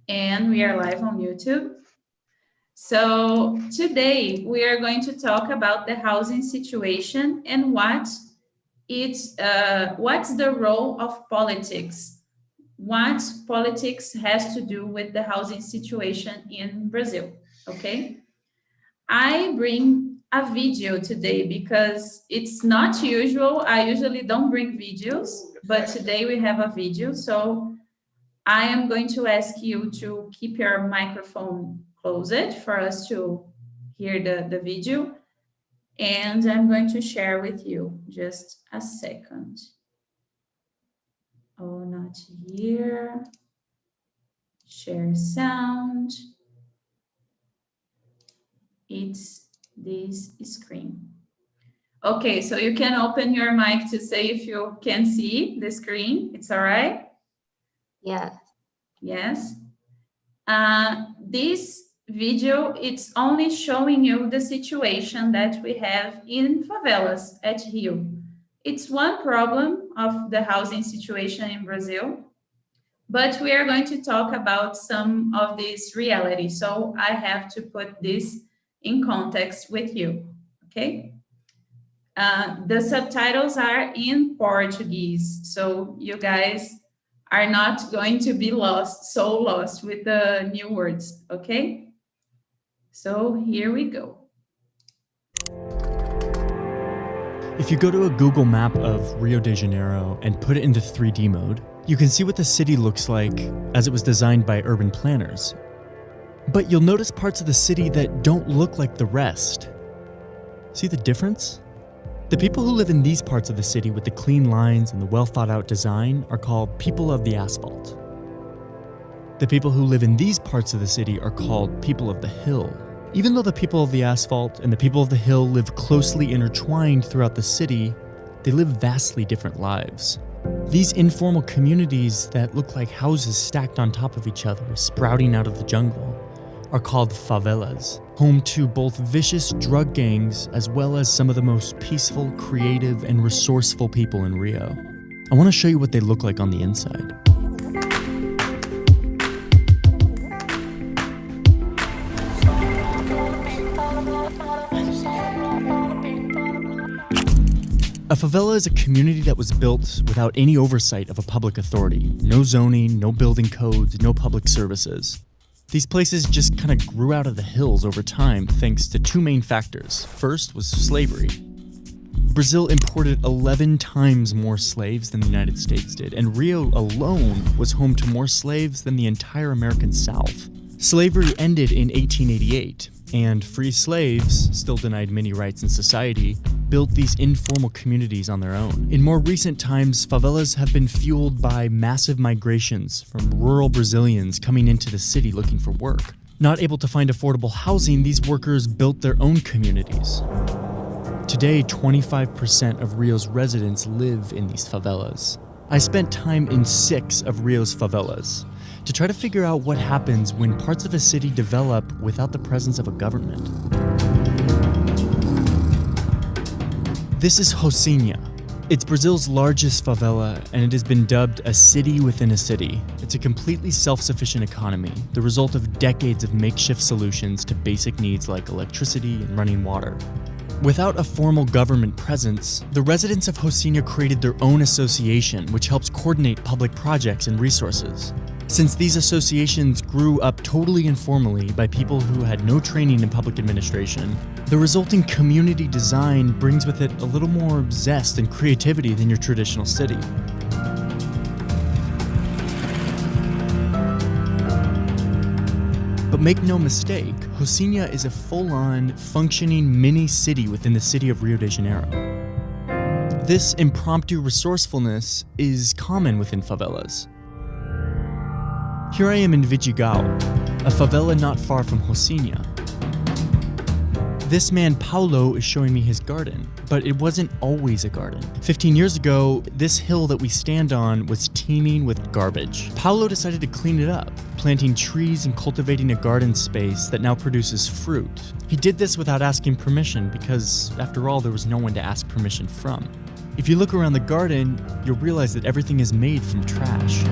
and we are live on YouTube. So today we are going to talk about the housing situation and what's the role of politics, what politics has to do with the housing situation in Brazil, okay? I bring a video today because it's not usual. I usually don't bring videos, but today we have a video. So I am going to ask you to keep your microphone closed for us to hear the video. And I'm going to share with you. Just a second. Oh, not here. Share sound. It's this screen. Okay, so you can open your mic to say if you can see the screen. It's all right? Yeah. Yes. This video, it's only showing you the situation that we have in favelas at Rio. It's one problem of the housing situation in Brazil, but we are going to talk about some of this reality. So I have to put this in context with you, okay? The subtitles are in Portuguese, so you guys are not going to be so lost with the new words, okay? So here we go. If you go to a Google map of Rio de Janeiro and put it into 3D mode, you can see what the city looks like as it was designed by urban planners. But you'll notice parts of the city that don't look like the rest. See the difference? The people who live in these parts of the city with the clean lines and the well-thought-out design are called people of the asphalt. The people who live in these parts of the city are called people of the hill. Even though the people of the asphalt and the people of the hill live closely intertwined throughout the city, they live vastly different lives. These informal communities that look like houses stacked on top of each other, sprouting out of the jungle, are called favelas, home to both vicious drug gangs as well as some of the most peaceful, creative, and resourceful people in Rio. I want to show you what they look like on the inside. A favela is a community that was built without any oversight of a public authority. No zoning, no building codes, no public services. These places just kind of grew out of the hills over time thanks to two main factors. First was slavery. Brazil imported 11 times more slaves than the United States did, and Rio alone was home to more slaves than the entire American South. Slavery ended in 1888, and free slaves, still denied many rights in society, built these informal communities on their own. In more recent times, favelas have been fueled by massive migrations from rural Brazilians coming into the city looking for work. Not able to find affordable housing, these workers built their own communities. Today, 25% of Rio's residents live in these favelas. I spent time in 6 of Rio's favelas to try to figure out what happens when parts of a city develop without the presence of a government. This is Rocinha. It's Brazil's largest favela, and it has been dubbed a city within a city. It's a completely self-sufficient economy, the result of decades of makeshift solutions to basic needs like electricity and running water. Without a formal government presence, the residents of Rocinha created their own association, which helps coordinate public projects and resources. Since these associations grew up totally informally by people who had no training in public administration, the resulting community design brings with it a little more zest and creativity than your traditional city. But make no mistake, Rocinha is a full-on, functioning mini-city within the city of Rio de Janeiro. This impromptu resourcefulness is common within favelas. Here I am in Vidigal, a favela not far from Rocinha. This man, Paulo, is showing me his garden, but it wasn't always a garden. 15 years ago, this hill that we stand on was teeming with garbage. Paulo decided to clean it up, planting trees and cultivating a garden space that now produces fruit. He did this without asking permission because, after all, there was no one to ask permission from. If you look around the garden, you'll realize that everything is made from trash.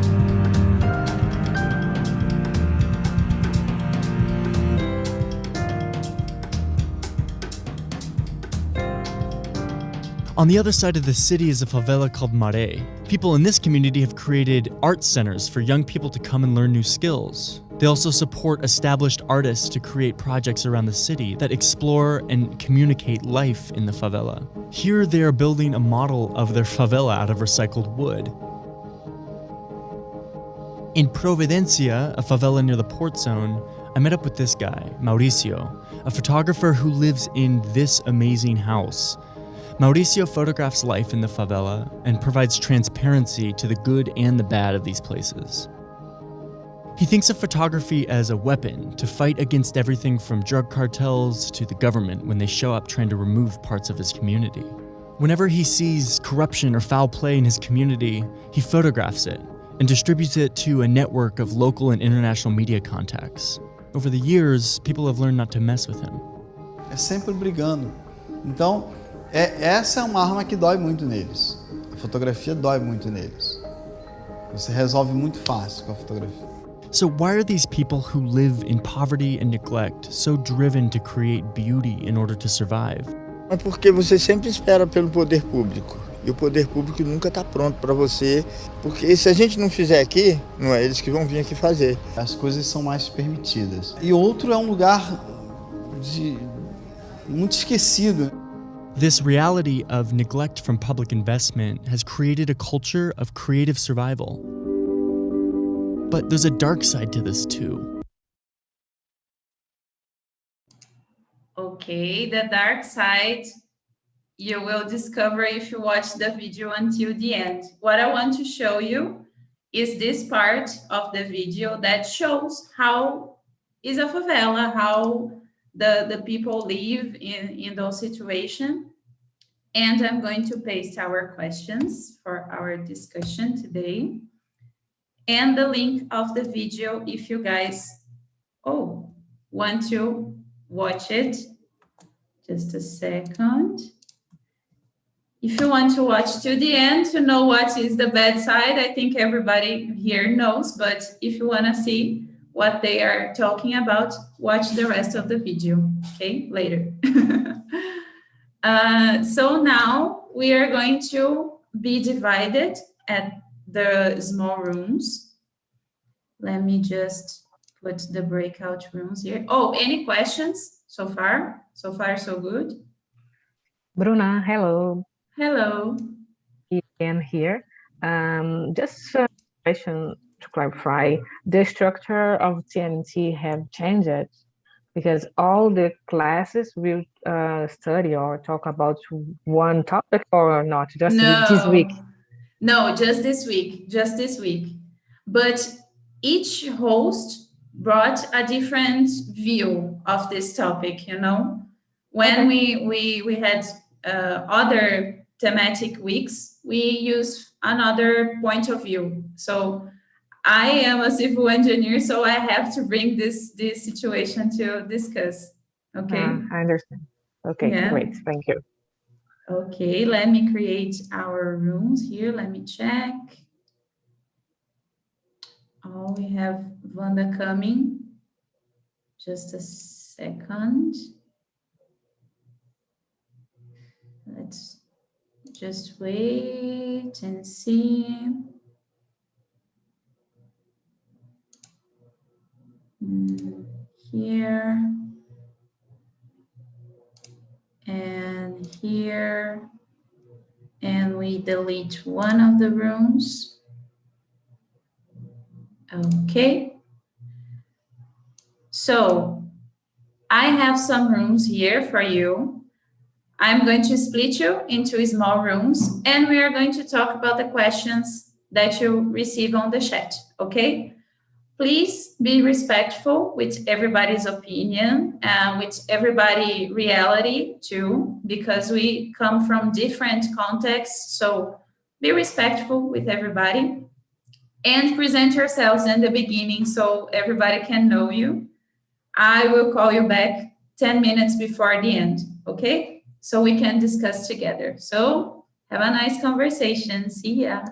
On the other side of the city is a favela called Maré. People in this community have created art centers for young people to come and learn new skills. They also support established artists to create projects around the city that explore and communicate life in the favela. Here they are building a model of their favela out of recycled wood. In Providencia, a favela near the port zone, I met up with this guy, Mauricio, a photographer who lives in this amazing house. Mauricio photographs life in the favela and provides transparency to the good and the bad of these places. He thinks of photography as a weapon to fight against everything from drug cartels to the government when they show up trying to remove parts of his community. Whenever he sees corruption or foul play in his community, he photographs it and distributes it to a network of local and international media contacts. Over the years, people have learned not to mess with him. É sempre brigando. Então, essa é uma arma que dói muito neles. A fotografia dói muito neles. Você resolve muito fácil com a fotografia. So why are these people who live in poverty and neglect so driven to create beauty in order to survive? É porque você sempre espera pelo poder público. E o poder público nunca está pronto para você. Porque se a gente não fizer aqui, não é eles que vão vir aqui fazer. As coisas são mais permitidas. E outro é um lugar muito esquecido. This reality of neglect from public investment has created a culture of creative survival. But there's a dark side to this too. Okay, the dark side you will discover if you watch the video until the end. What I want to show you is this part of the video that shows how is a favela, how the people live in those situations. And I'm going to paste our questions for our discussion today. And the link of the video if you guys want to watch it. Just a second. If you want to watch to the end to know what is the bad side, I think everybody here knows, but if you want to see what they are talking about, watch the rest of the video, okay, later. So now we are going to be divided at the small rooms. Let me just put the breakout rooms here. Oh, any questions so far? So far, so good. Bruna, hello. Hello. Ian here. Just a question to clarify. The structure of TNT have changed because all the classes will study or talk about one topic or not? Just this week? No, just this week. Just this week. But each host brought a different view of this topic, you know? When we had other thematic weeks, we use another point of view. So I am a civil engineer, so I have to bring this situation to discuss. Okay. I understand. Okay, yeah. Great. Thank you. Okay, let me create our rooms here. Let me check. Oh, we have Wanda coming. Just a second. Let's just wait and see. Here and here, and we delete one of the rooms. Okay, so I have some rooms here for you. I'm going to split you into small rooms, and we are going to talk about the questions that you receive on the chat, okay? Please be respectful with everybody's opinion and with everybody's reality too, because we come from different contexts. So be respectful with everybody and present yourselves in the beginning so everybody can know you. I will call you back 10 minutes before the end, okay? So we can discuss together. So have a nice conversation. See ya.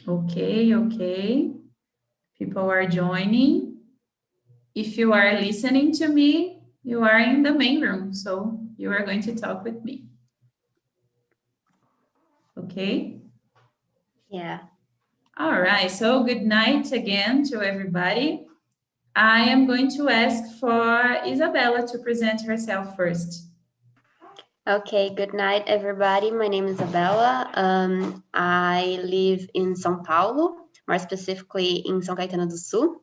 Okay. People are joining. If you are listening to me, you are in the main room, so you are going to talk with me. Okay? Yeah. All right, so good night again to everybody. I am going to ask for Isabella to present herself first. Okay, good night, everybody. My name is Isabella. I live in São Paulo, more specifically in São Caetano do Sul.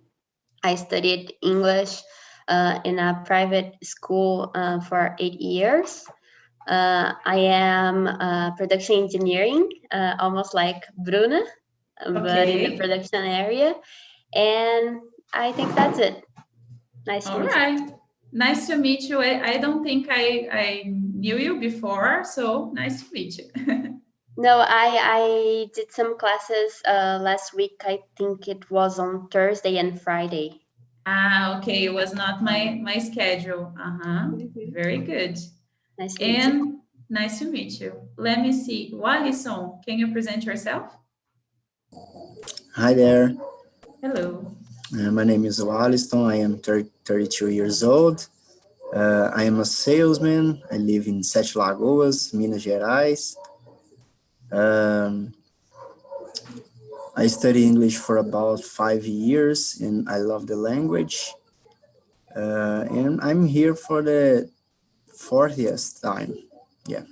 I studied English in a private school for 8 years. I am production engineering, almost like Bruna, but in the production area. And I think that's it. Nice to meet you. All right. Nice to meet you. I don't think I knew you before, so nice to meet you. No, I did some classes last week. I think it was on Thursday and Friday. Okay. It was not my schedule. Very good. Nice to meet you. Nice to meet you. Let me see. Wallison, can you present yourself? Hi there. Hello. My name is Wallison. I am 32 years old. I am a salesman. I live in Sete Lagoas, Minas Gerais. I study English for about 5 years and I love the language. And I'm here for the 40th time. Yeah.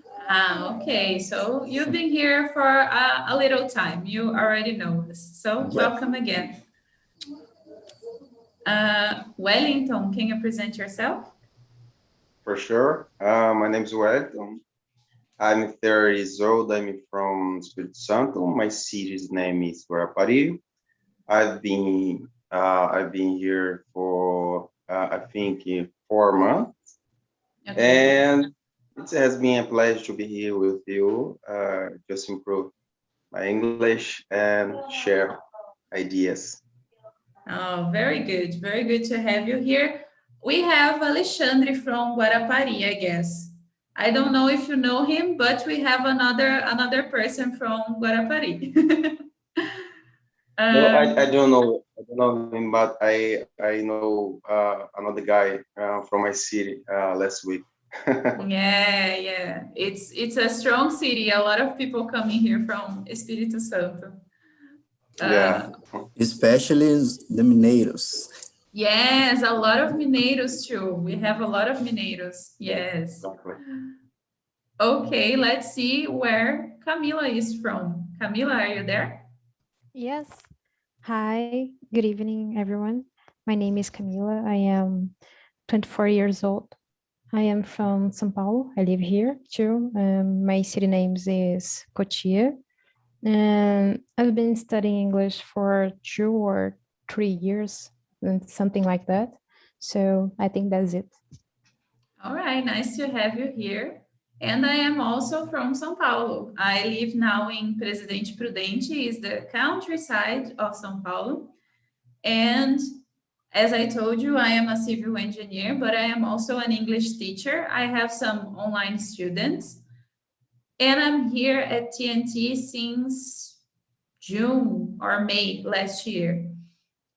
Okay. So you've been here for a little time. You already know this. So welcome again. Wellington, can you present yourself? For sure. My name is Wellington. I'm 30 years old. I'm from Espírito Santo. My city's name is Guarapari. I've been here for I think 4 months, and it has been a pleasure to be here with you. Just improve my English and share ideas. Oh, very good. Very good to have you here. We have Alexandre from Guarapari, I guess. I don't know if you know him, but we have another person from Guarapari. No, I don't know him, but I know another guy from my city last week. Yeah. It's a strong city. A lot of people coming here from Espírito Santo. Yeah. Especially the Mineiros. Yes, a lot of Mineiros too. We have a lot of Mineiros. Yes. Exactly. Okay, let's see where Camila is from. Camila, are you there? Yes. Hi, good evening, everyone. My name is Camila. I am 24 years old. I am from São Paulo. I live here too. My city name is Cotia. And I've been studying English for 2 or 3 years, something like that. So I think that's it. All right, nice to have you here. And I am also from São Paulo. I live now in Presidente Prudente, is the countryside of São Paulo. And as I told you, I am a civil engineer, but I am also an English teacher. I have some online students. And I'm here at TNT since June or May last year.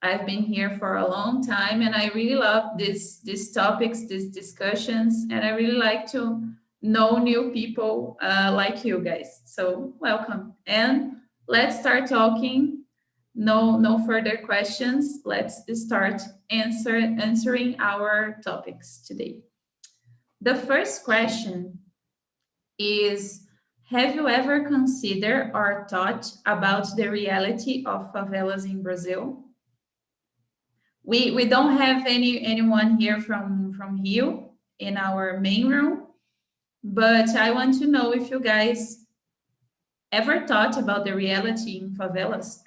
I've been here for a long time and I really love these topics, these discussions, and I really like to know new people like you guys. So welcome. And let's start talking. No further questions. Let's start answering our topics today. The first question is, have you ever considered or thought about the reality of favelas in Brazil? We don't have anyone here from Rio in our main room, but I want to know if you guys ever thought about the reality in favelas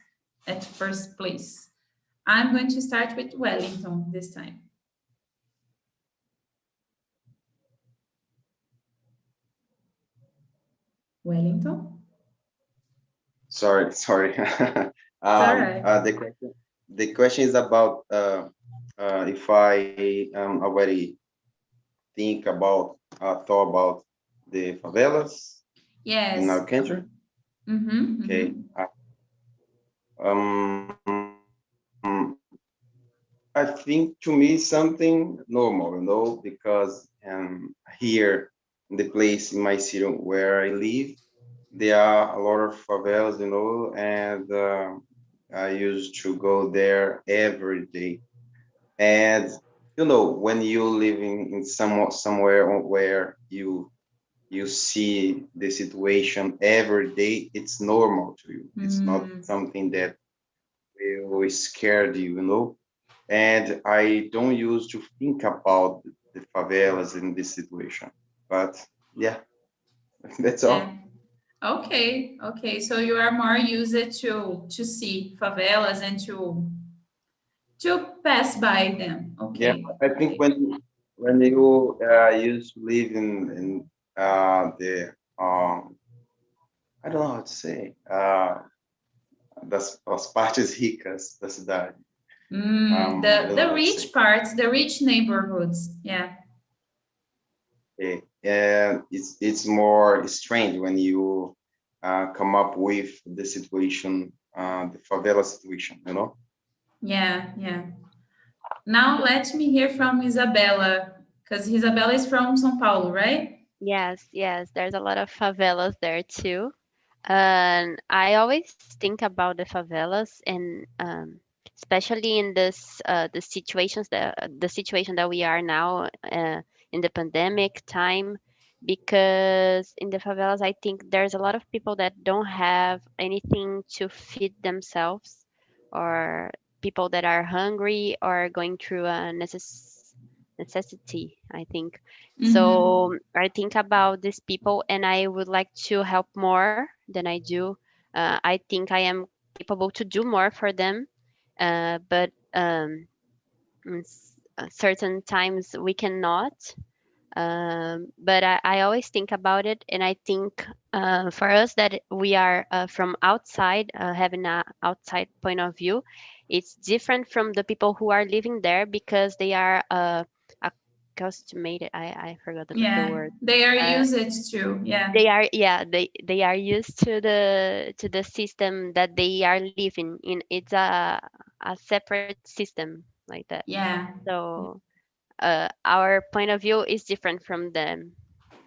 at first place. I'm going to start with Wellington this time. Wellington? Sorry. The question is about if I already thought about the favelas yes. in our country. Mm-hmm, okay. Mm-hmm. Um, I think to me something normal, because here in the place in my city where I live, there are a lot of favelas, and I used to go there every day. And when you live in somewhere where you see the situation every day, it's normal to you. It's not something that will scare you. And I don't use to think about the favelas in this situation. But yeah, that's Yeah. all. Okay. So you are more used to see favelas and to pass by them. Yeah, Okay. I think when you used to live in the I don't know how to say as partes ricas da cidade. I don't know The how to rich say. parts, the rich neighborhoods. Yeah. Okay. And it's more strange when you come up with the situation, the favela situation. Yeah. Now let me hear from Isabella, because Isabella is from São Paulo, right? Yes, there's a lot of favelas there too. And I always think about the favelas, and especially in the situation that we are now, in the pandemic time, because in the favelas I think there's a lot of people that don't have anything to feed themselves, or people that are hungry or going through a necessity, I think. Mm-hmm. So I think about these people, and I would like to help more than I do. I think I am capable to do more for them, but certain times we cannot. But I always think about it, and I think for us that we are from outside, having an outside point of view, it's different from the people who are living there, because they are accustomed. I forgot the Yeah, word. they are Uh, used to. Yeah. they are, yeah, they are used to the system that they are living in. It's a separate system like that. Yeah. So our point of view is different from them,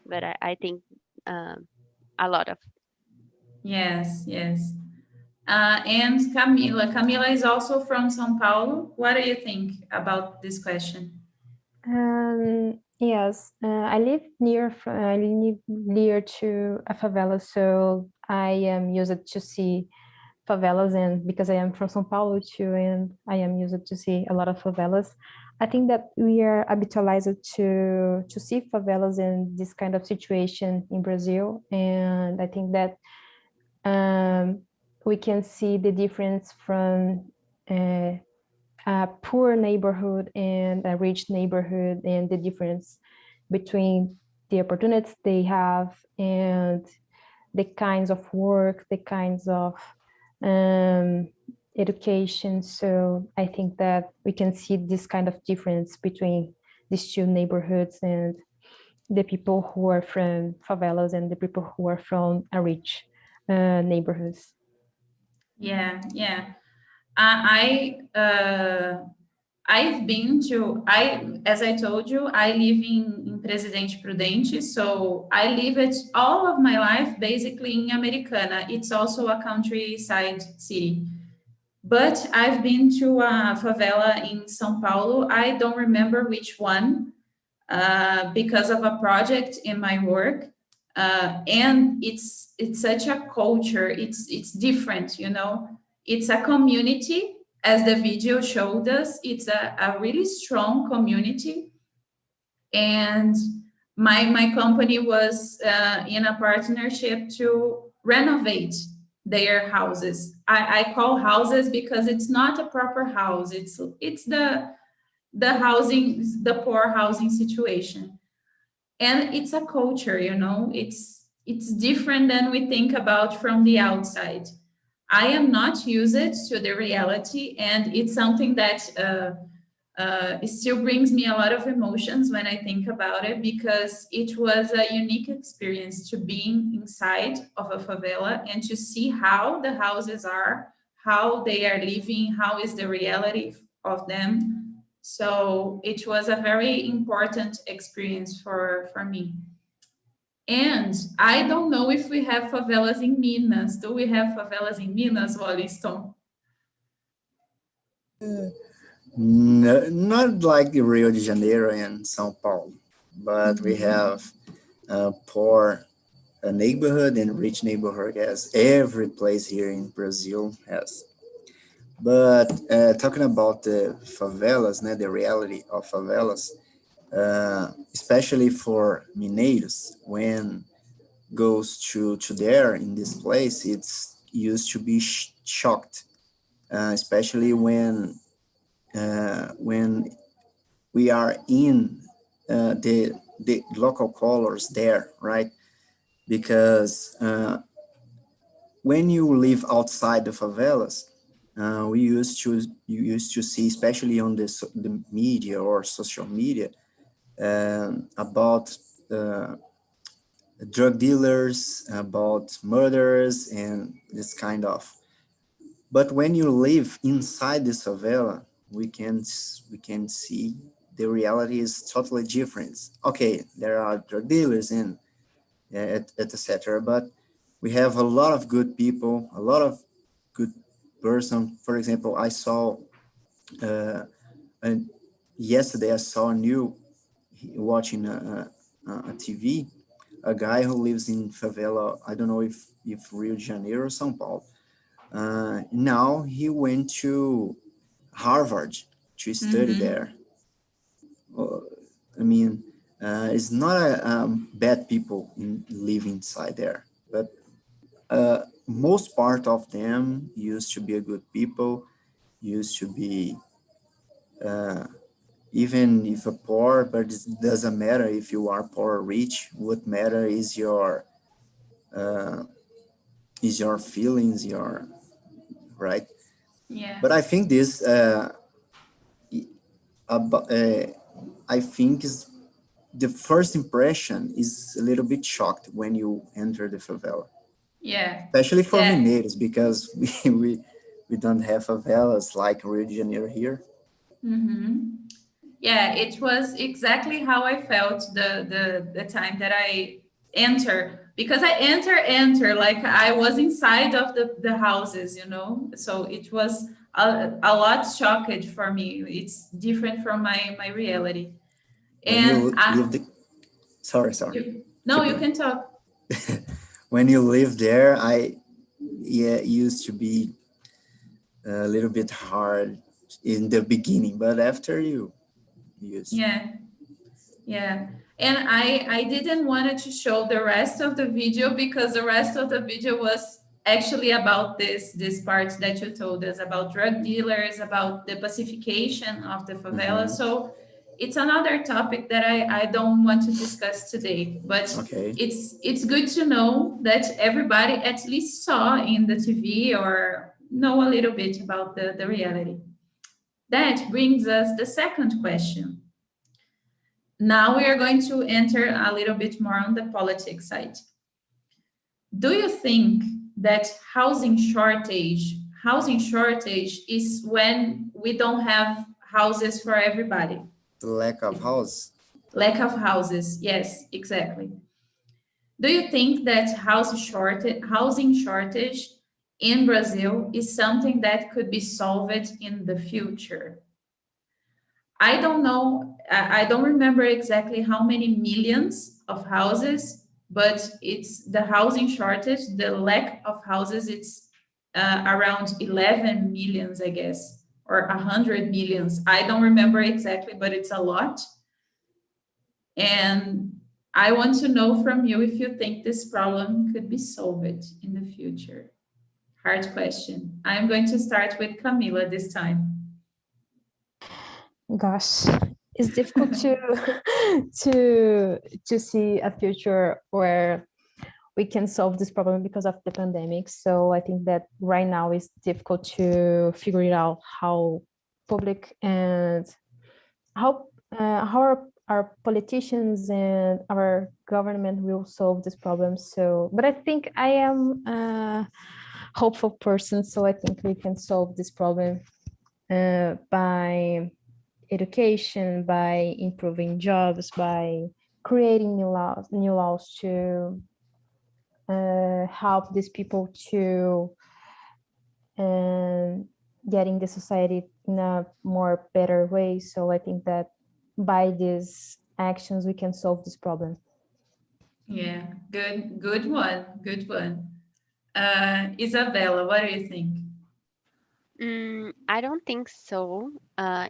but I think um, a lot of. Yes. And Camila. Camila is also from São Paulo. What do you think about this question? Yes, I live near to a favela, so I am used to see favelas, and because I am from São Paulo too, and I am used to see a lot of favelas. I think that we are habitualized to see favelas in this kind of situation in Brazil, and I think that we can see the difference from a poor neighborhood and a rich neighborhood, and the difference between the opportunities they have and the kinds of work, the kinds of education. So I think that we can see this kind of difference between these two neighborhoods, and the people who are from favelas and the people who are from a rich neighborhoods. Yeah. I've been to, as I told you, I live in Presidente Prudente, so I lived all of my life basically in Americana. It's also a countryside city. But I've been to a favela in São Paulo. I don't remember which one, because of a project in my work. And it's such a culture. It's different, It's a community, as the video showed us. It's a really strong community, and my company was in a partnership to renovate their houses. I call houses because it's not a proper house. It's the housing, the poor housing situation, and it's a culture. It's different than we think about from the outside. I am not used to the reality, and it's something that it still brings me a lot of emotions when I think about it, because it was a unique experience to being inside of a favela and to see how the houses are, how they are living, how is the reality of them. So it was a very important experience for me. And I don't know if we have favelas in Minas. Do we have favelas in Minas, Walliston? No, not like Rio de Janeiro and São Paulo, but we have poor neighborhood and rich neighborhood, as every place here in Brazil has. But talking about the favelas, the reality of favelas, especially for Mineiros, when goes to there in this place, it's used to be shocked, especially when we are in the local colors there, right? Because when you live outside the favelas, you used to see, especially on the media or social media, about drug dealers, about murders, and this kind of. But when you live inside the favela, we can see the reality is totally different. Okay, there are drug dealers and etc. But we have a lot of good people, a lot of good person. For example, I saw and yesterday I saw watching a TV, a guy who lives in favela. I don't know if Rio de Janeiro or São Paulo. Now he went to Harvard to study there. I mean, it's not bad people live inside there, but most part of them used to be a good people, used to be even if a poor, but it doesn't matter if you are poor or rich. What matter is your feelings, right. Yeah. But I think this I think is the first impression is a little bit shocked when you enter the favela. Yeah. Especially for Mineiros, because we don't have favelas like Rio de Janeiro here. Yeah, it was exactly how I felt the time that I enter, because I enter like I was inside of the houses, you know. So it was a lot shocked for me. It's different from my reality. And sorry. You can talk. When you live there, it used to be a little bit hard in the beginning, but after you use. Yeah. And I didn't want to show the rest of the video, because the rest of the video was actually about this part that you told us about drug dealers, about the pacification of the favela. So it's another topic that I don't want to discuss today, but it's good to know that everybody at least saw in the TV or know a little bit about the reality. That brings us the second question. Now we are going to enter a little bit more on the politics side. Do you think that housing shortage is when we don't have houses for everybody? The lack of house. Lack of houses, yes, exactly. Do you think that housing shortage in Brazil is something that could be solved in the future? I don't know, I don't remember exactly how many millions of houses, but it's the housing shortage, the lack of houses, it's around 11 millions, I guess, or 100 millions. I don't remember exactly, but it's a lot. And I want to know from you if you think this problem could be solved in the future. Hard question. I'm going to start with Camila this time. Gosh, it's difficult to see a future where we can solve this problem because of the pandemic. So I think that right now it's difficult to figure it out how public and how our politicians and our government will solve this problem. So, but I think I am hopeful person, so I think we can solve this problem by education, by improving jobs, by creating new laws to help these people to getting the society in a more better way. So I think that by these actions we can solve this problem. Yeah, good one, good one. Isabella, what do you think? I don't think so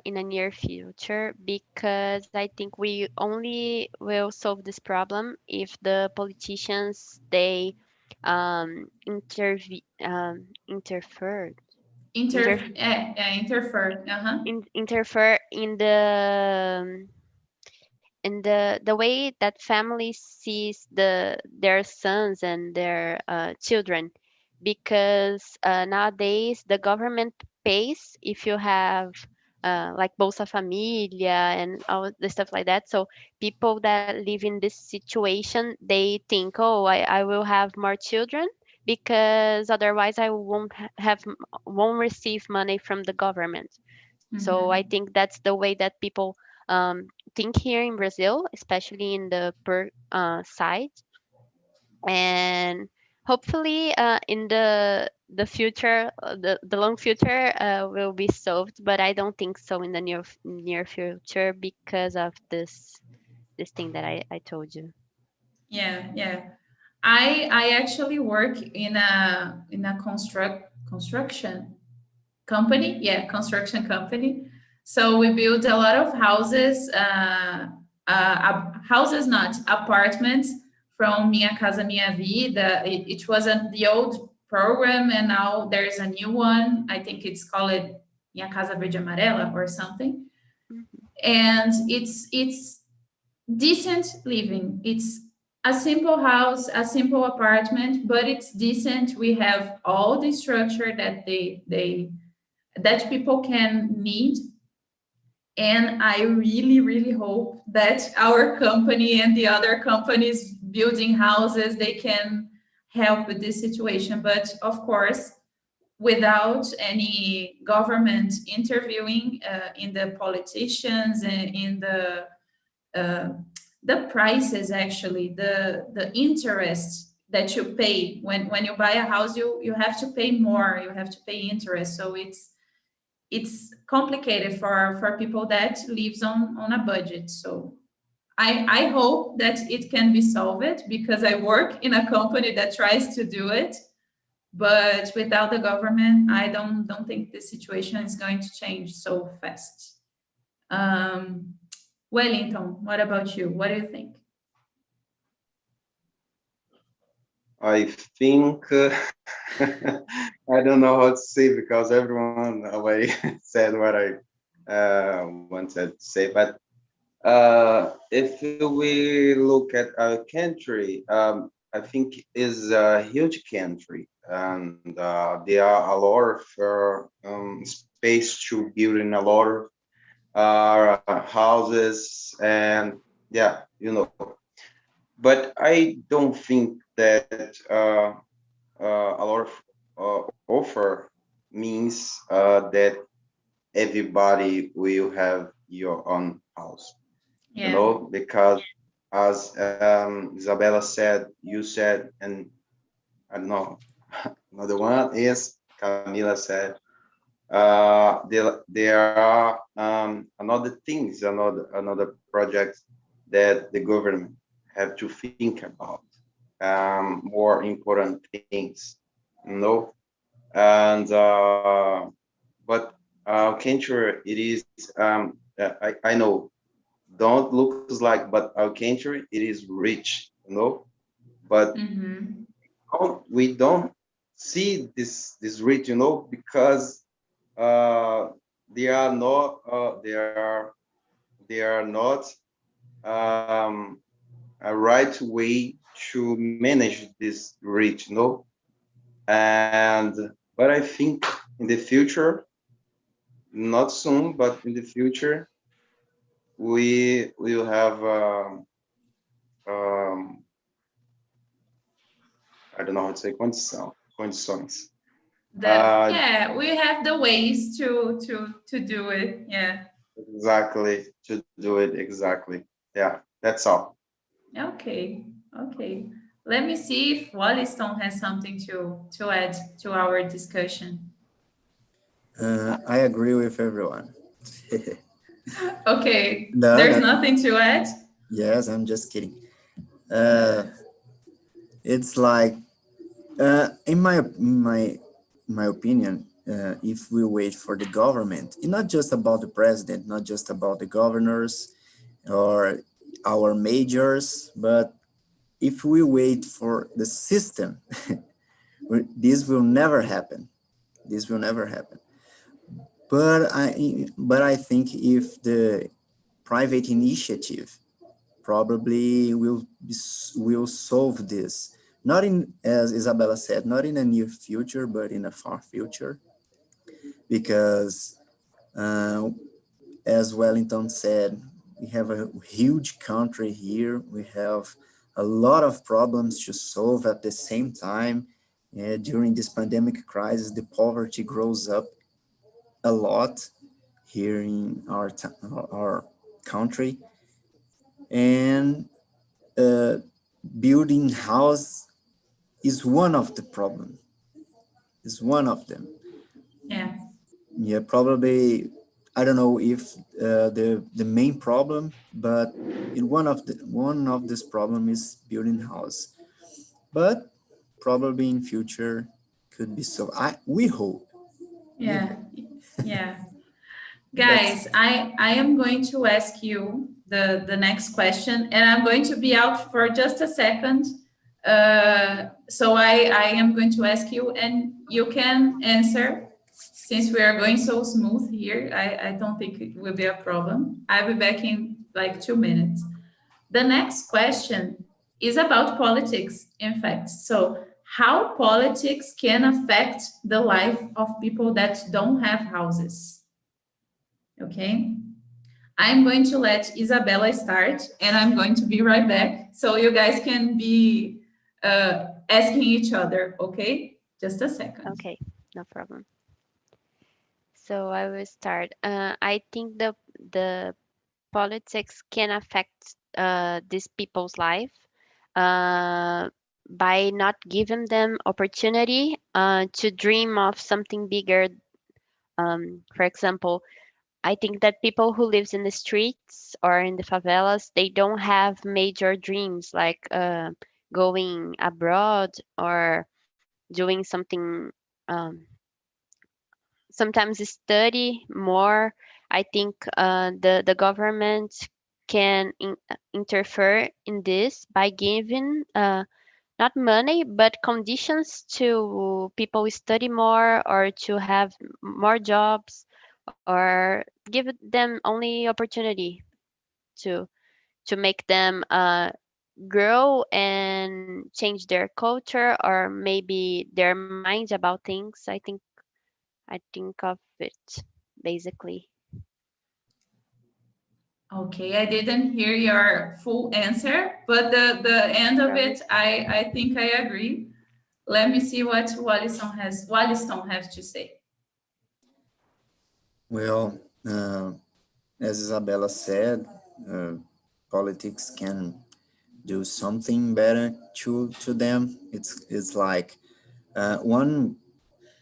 in the near future, because I think we only will solve this problem if the politicians they interfere Interfer. interfere in the way that families sees their sons and their children, because nowadays the government pays if you have like Bolsa Familia and all the stuff like that. So people that live in this situation, they think, oh, I will have more children because otherwise I won't receive money from the government. So I think that's the way that people think here in Brazil, especially in the per side. And hopefully in the future, the long future will be solved, but I don't think so in the near future because of this thing that I told you. Yeah. I actually work in a construction company. Yeah, construction company. So we build a lot of houses, houses, not apartments, from Minha Casa Minha Vida. It was the old program, and now there's a new one. I think it's called Minha Casa Verde Amarela or something. And it's decent living. It's a simple house, a simple apartment, but it's decent. We have all the structure that that people can need. And I really hope that our company and the other companies building houses, they can help with this situation. But of course, without any government interviewing in the politicians and in the prices, actually, the interest that you pay when you buy a house, you have to pay more, you have to pay interest. So it's complicated for people that lives on a budget. So I hope that it can be solved, because I work in a company that tries to do it. But without the government, I don't think the situation is going to change so fast. Wellington, what about you? What do you think? I think I don't know how to say, because everyone already said what I wanted to say. But if we look at our country, I think is a huge country, and there are a lot of space to build in a lot of houses, and yeah, But I don't think that a lot of offer means that everybody will have your own house. Yeah. Because as Isabella said, you said, and I don't know, another one is Camila said, there are another things, another projects that the government have to think about, more important things, and but country, it is, I know, don't look like, but our country, it is rich, but we don't see this rich, because they are not a right way to manage this rich, and but I think in the future, not soon, but in the future, we will have I don't know how to say condições, Yeah, we have the ways to do it. Yeah. Exactly, to do it exactly. Yeah, that's all. Okay. Okay. Let me see if Wollaston has something to add to our discussion. I agree with everyone. Okay. No, There's no. nothing to add. Yes, I'm just kidding. It's like, in my opinion, if we wait for the government, it's not just about the president, not just about the governors or our majors, but if we wait for the system, this will never happen. This will never happen. But I think if the private initiative probably will solve this, not in, as Isabella said, not in a near future, but in a far future, because as Wellington said, we have a huge country here. We have a lot of problems to solve at the same time. During this pandemic crisis, the poverty grows up a lot here in our country, and building house is one of the problem. Is one of them. Yeah. Yeah, probably. I don't know if the main problem, but one of this problem is building house. But probably in future could be so. We hope. Yeah. Yeah. That's Guys, I am going to ask you the next question, and I'm going to be out for just a second. So I am going to ask you, and you can answer. Since we are going so smooth here, I don't think it will be a problem. I'll be back in like 2 minutes. The next question is about politics, in fact. So, how politics can affect the life of people that don't have houses? Okay. I'm going to let Isabella start, and I'm going to be right back. So you guys can be asking each other, okay? Just a second. Okay, no problem. So I will start. I think the politics can affect these people's life by not giving them opportunity to dream of something bigger. For example, I think that people who lives in the streets or in the favelas, they don't have major dreams like going abroad or doing something. Sometimes study more. I think the government can interfere in this by giving not money but conditions to people study more or to have more jobs or give them only opportunity to make them grow and change their culture or maybe their minds about things. I think of it basically. Okay, I didn't hear your full answer, but the end of it, I think I agree. Let me see what Wollaston has to say. well. As Isabella said, politics can do something better to them. It's like one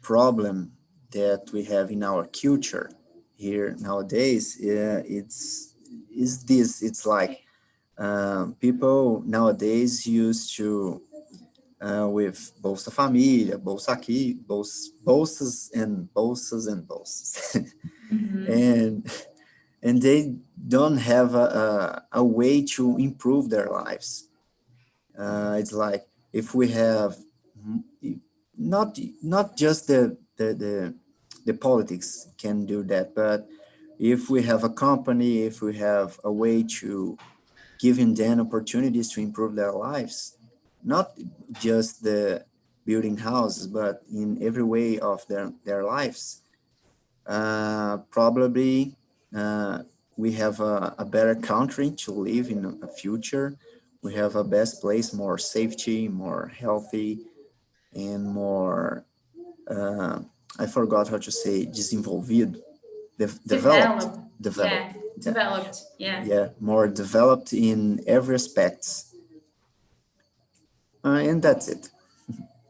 problem that we have in our culture here nowadays. Is this? It's like people nowadays used to with Bolsa Família, Bolsa Aqui, bolsas and bolsas and bolsas, and they don't have a way to improve their lives. It's like if we have not just the politics can do that, but if we have a company, if we have a way to giving them opportunities to improve their lives, not just the building houses, but in every way of their lives, probably we have a better country to live in the future. We have a best place, more safety, more healthy, and more I forgot how to say desenvolvido. Developed. Developed. Yeah, developed. Yeah. Yeah, more developed in every aspect. And that's it.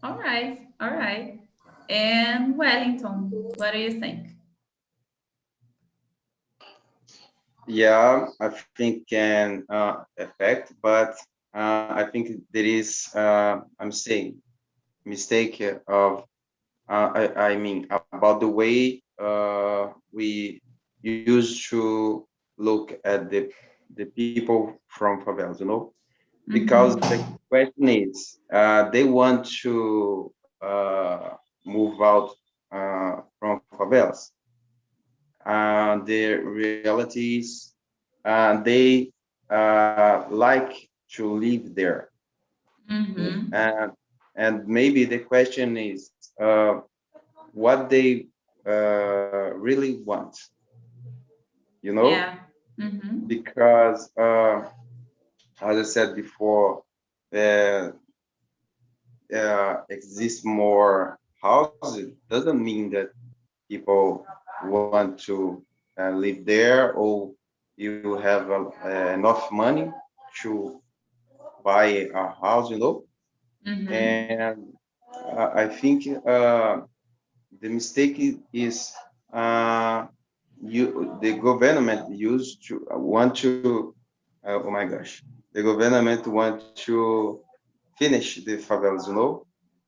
All right. All right. And Wellington, what do you think? Yeah, I think can affect, but I think there is I'm saying mistake of I mean about the way we used to look at the people from favelas, you know, because the question is they want to move out from favelas. Their realities, they like to live there. Mm-hmm. And maybe the question is what they really want, you know? Yeah. Mm-hmm. Because, as I said before, exists more houses doesn't mean that people want to live there, or you have enough money to buy a house, you know. Mm-hmm. And I think the mistake is the government used to want to oh my gosh, the government want to finish the favelas, you know,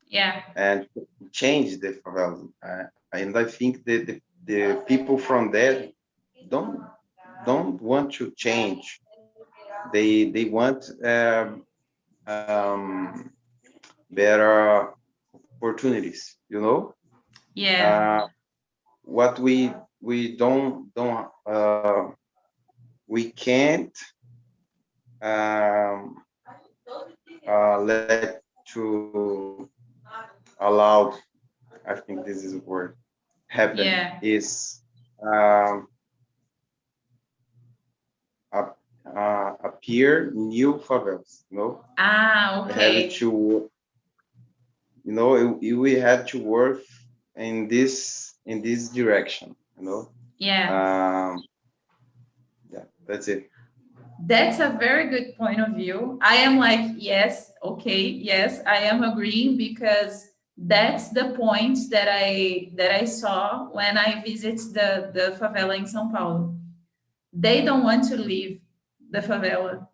Yeah. and change the favelas. And I think that the people from there don't want to change. They want better opportunities. You know, Yeah. what we don't we can't um, let to allow. I think this is a word. Happen Yeah. is um, appear new favelas. You know, we have Okay. to, you know, we have to work in this direction. You know, Yeah. yeah, that's it. That's a very good point of view. I am like, yes, okay, yes, I am agreeing because that's the point that I saw when I visit the favela in São Paulo. They don't want to leave the favela.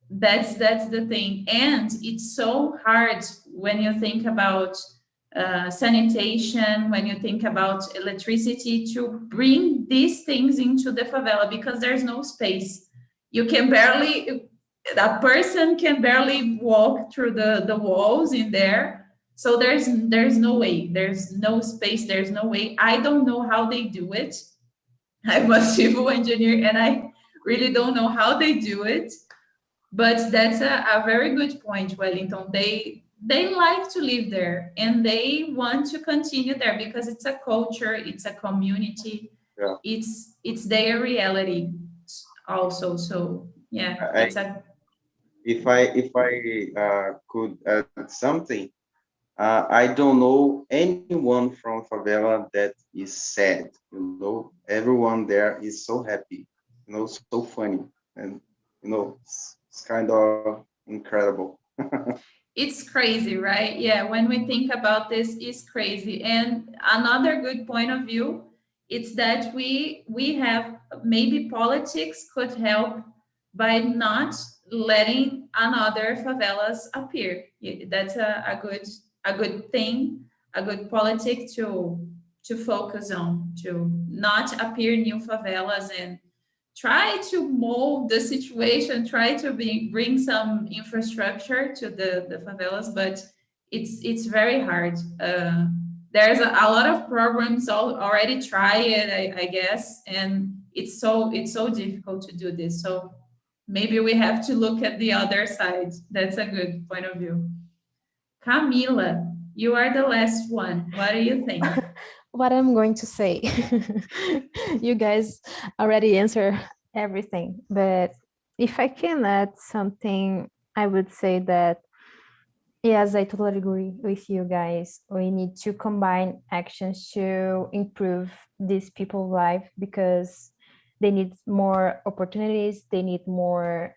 That's the thing, and it's so hard when you think about sanitation, when you think about electricity, to bring these things into the favela because there's no space. You can barely, a person can barely walk through the walls in there. So there's no way, there's no space, there's no way. I don't know how they do it. I'm a civil engineer and I really don't know how they do it. But that's a very good point, Wellington. They like to live there and they want to continue there because it's a culture, it's a community, Yeah. it's their reality also. So yeah, it's a If I could add something, I don't know anyone from favela that is sad. You know, everyone there is so happy. You know, so funny, and you know, it's kind of incredible. it's crazy, right? Yeah, when we think about this, it's crazy. And another good point of view, it's that we have maybe politics could help by not letting another favelas appear. That's a good thing, a good politic to focus on, to not appear new favelas and try to mold the situation, try to bring some infrastructure to the favelas, but it's very hard. There's a lot of programs already tried, I guess, and it's so difficult to do this. So maybe we have to look at the other side. That's a good point of view. Camila, you are the last one. What do you think? What I'm going to say. You guys already answer everything, but if I can add something, I would say that Yes, I totally agree with you guys. We need to combine actions to improve these people's life because they need more opportunities. They need more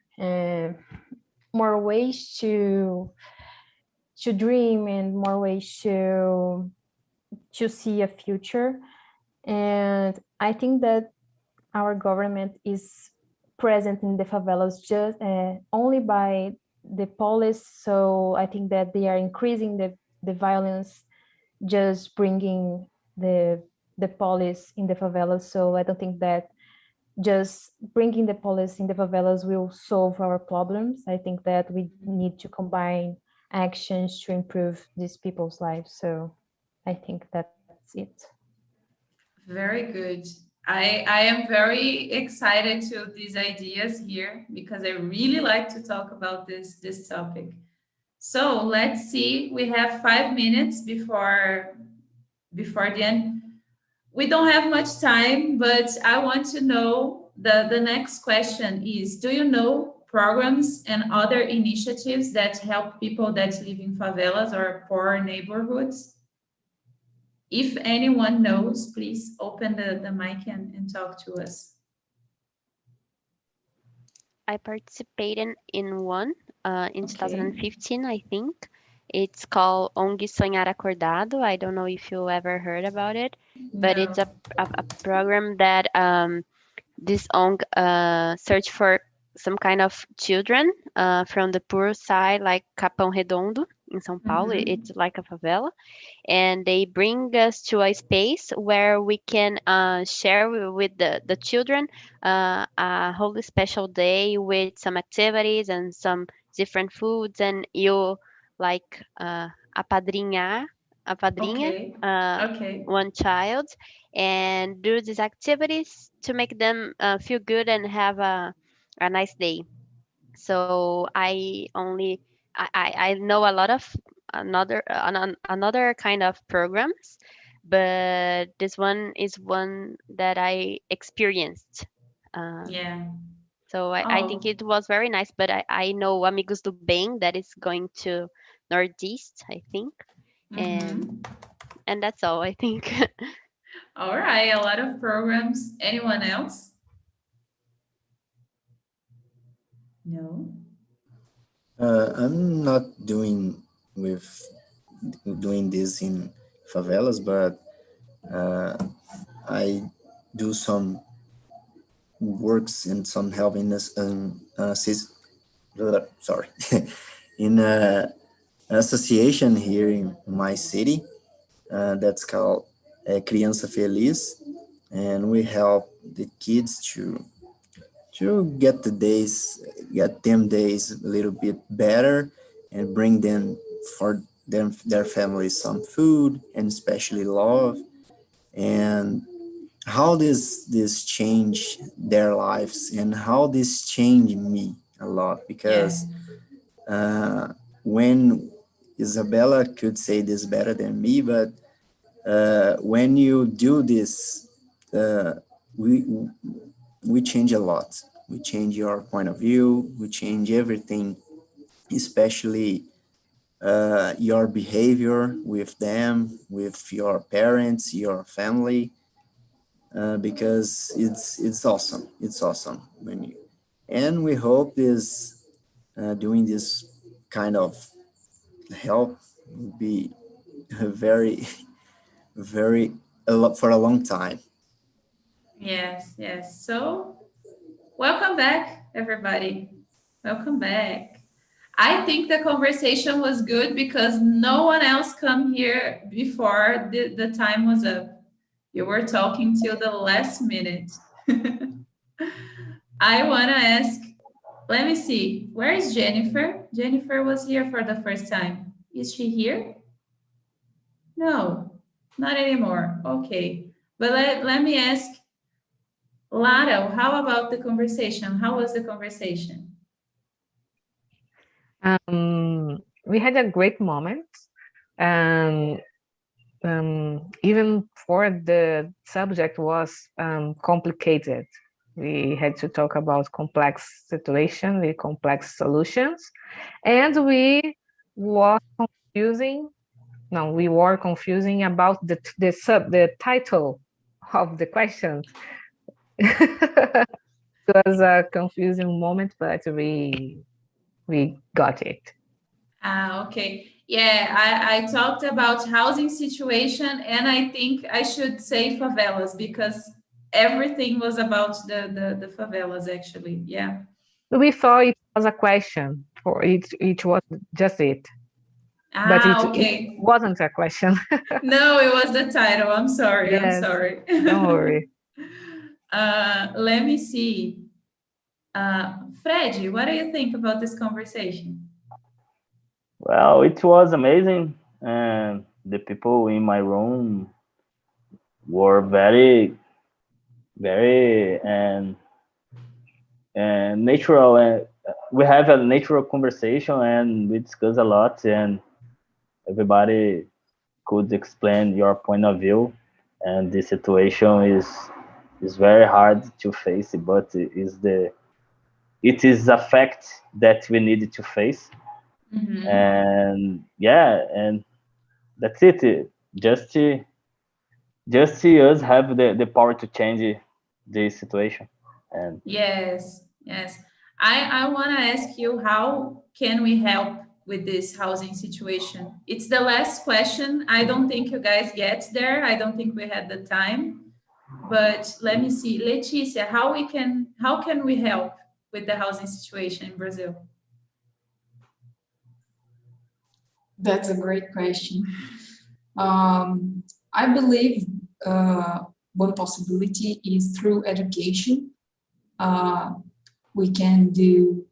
ways to dream and more ways to see a future. And I think that our government is present in the favelas just only by the police. So I think that they are increasing the violence, just bringing the police in the favelas. So I don't think that just bringing the police in the favelas will solve our problems. I think that we need to combine actions to improve these people's lives. So I think that's it. Very good. I am very excited to these ideas here because I really like to talk about this topic. So let's see. We have 5 minutes before the end. We don't have much time, but I want to know the next question is, do you know programs and other initiatives that help people that live in favelas or poor neighborhoods? If anyone knows, please open the mic and talk to us. I participated in one in Okay. 2015, I think. It's called ONG Sonhar Acordado. I don't know if you ever heard about it, but No. it's a program that this ONG search for some kind of children from the poor side, like Capão Redondo in São Paulo. Mhm. It's like a favela, and they bring us to a space where we can share with the children a whole special day with some activities and some different foods, and you like apadrinhar, a padrinha, Okay. uh, Okay. one child, and do these activities to make them feel good and have a nice day. So I know a lot of another kind of programs, but this one is one that I experienced. Uh, Yeah. so I think Oh. it was very nice. But I know Amigos do Bem that is going to Northeast, I think, and Mhm. and that's all I think. All right. A lot of programs. Anyone else? No. I'm not doing this in favelas, but I do some works and some help in this sorry in an association here in my city that's called Criança Feliz, and we help the kids to get them days a little bit better, and bring them for them their families some food and especially love. And how this change their lives, and how this changed me a lot, Yeah. because when Isabella could say this better than me, but when you do this, uh, we we change a lot. We change your point of view. We change everything, especially your behavior with them, with your parents, your family, because it's awesome. It's awesome when you, and we hope this doing this kind of help will be very very a lot for a long time. Yes. Yes. So welcome back, everybody. Welcome back. I think the conversation was good because no one else come here before the time was up. You were talking till the last minute. I want to ask, let me see, where is Jennifer? Jennifer was here for the first time. Is she here? No, not anymore. Okay. But let me ask, Laro, how about the conversation? How was the conversation? We had a great moment, and even for the subject was complicated. We had to talk about complex situations with complex solutions, and we was confusing. No, we were confusing about the title of the question. It was a confusing moment, but we got it. Okay. Yeah, I talked about housing situation, and I think I should say favelas because everything was about the favelas, actually. Yeah. We thought it was a question, or it was just it. But it Okay. wasn't a question. No, it was the title. I'm sorry. I'm Yes, sorry. don't worry. Let me see. Fred, what do you think about this conversation? Well, it was amazing, and the people in my room were very, very and natural. And we have a natural conversation, and we discuss a lot, and everybody could explain your point of view. And the situation is very hard to face, but it is a fact that we need to face. Mhm. And yeah, and that's it. Just us have the power to change the situation. And Yes, yes. I want to ask you, how can we help with this housing situation? It's the last question. I don't think you guys get there. I don't think we had the time. But let me see. Leticia, how can we help with the housing situation in Brazil? That's a great question. I believe one possibility is through education. We can do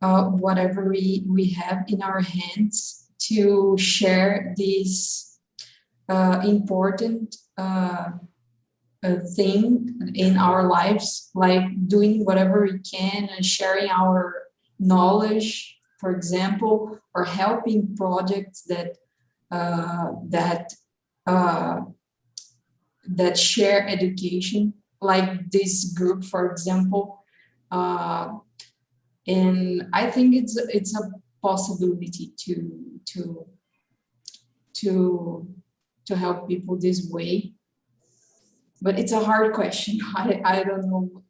whatever we have in our hands to share this important thing in our lives, like doing whatever we can and sharing our knowledge, for example, or helping projects that that share education, like this group, for example. And I think it's a possibility to help people this way. But it's a hard question. I don't know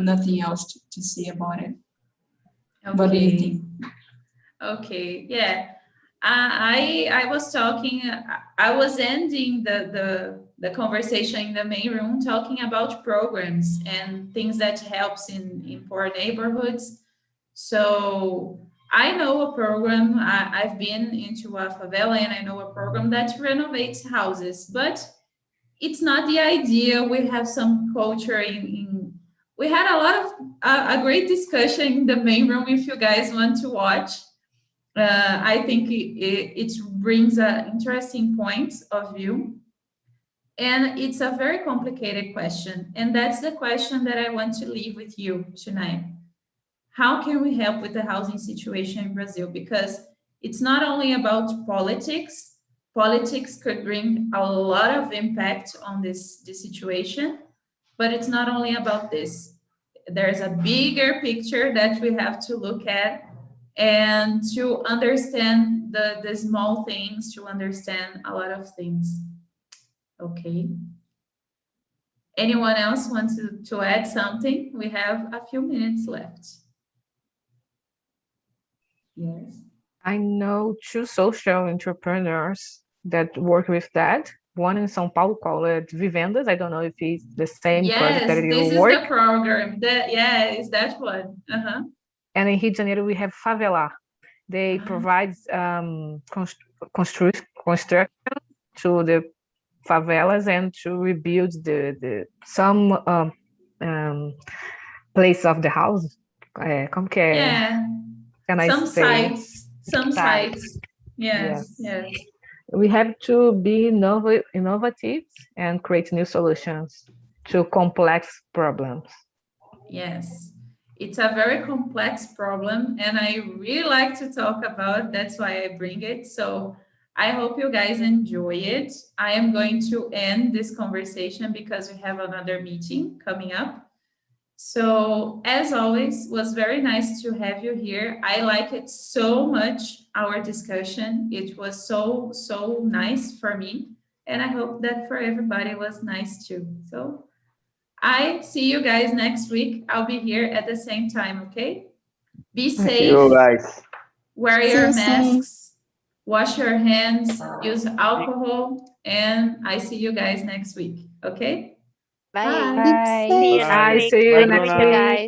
nothing else to say about it. Okay. What do you think? Okay, yeah. I was talking, I was ending the conversation in the main room talking about programs and things that helps in poor neighborhoods. So I know a program, I've been into a favela, and I know a program that renovates houses, but it's not the idea. We have some culture we had a lot of a great discussion in the main room if you guys want to watch. I think it brings interesting points of view. And it's a very complicated question. And that's the question that I want to leave with you tonight. How can we help with the housing situation in Brazil? Because it's not only about politics. Politics could bring a lot of impact on this situation, but it's not only about this. There's a bigger picture that we have to look at and to understand the small things, to understand a lot of things. Okay. Anyone else want to add something? We have a few minutes left. Yes. I know 2 social entrepreneurs that work with that. One in São Paulo called Vivendas. I don't know if it's the same project that you this work. Is the program. It's that one. Uh-huh. And in Rio de Janeiro, we have Favela. They provide construction to the favelas and to rebuild some place of the house. Como que é? Yeah. Can I Some say? sites. Yes. We have to be innovative and create new solutions to complex problems. Yes, it's a very complex problem, and I really like to talk about. That's why I bring it. So I hope you guys enjoy it. I am going to end this conversation because we have another meeting coming up. So as always, was very nice to have you here. I like it so much, our discussion. It was so nice for me. And I hope that for everybody was nice too. So I see you guys next week. I'll be here at the same time, okay? Be safe. You guys. Wear your masks, wash your hands, use alcohol, and I see you guys next week, okay? Bye. Bye. See you I next see week. you Bye, next Bruna. week. Guys.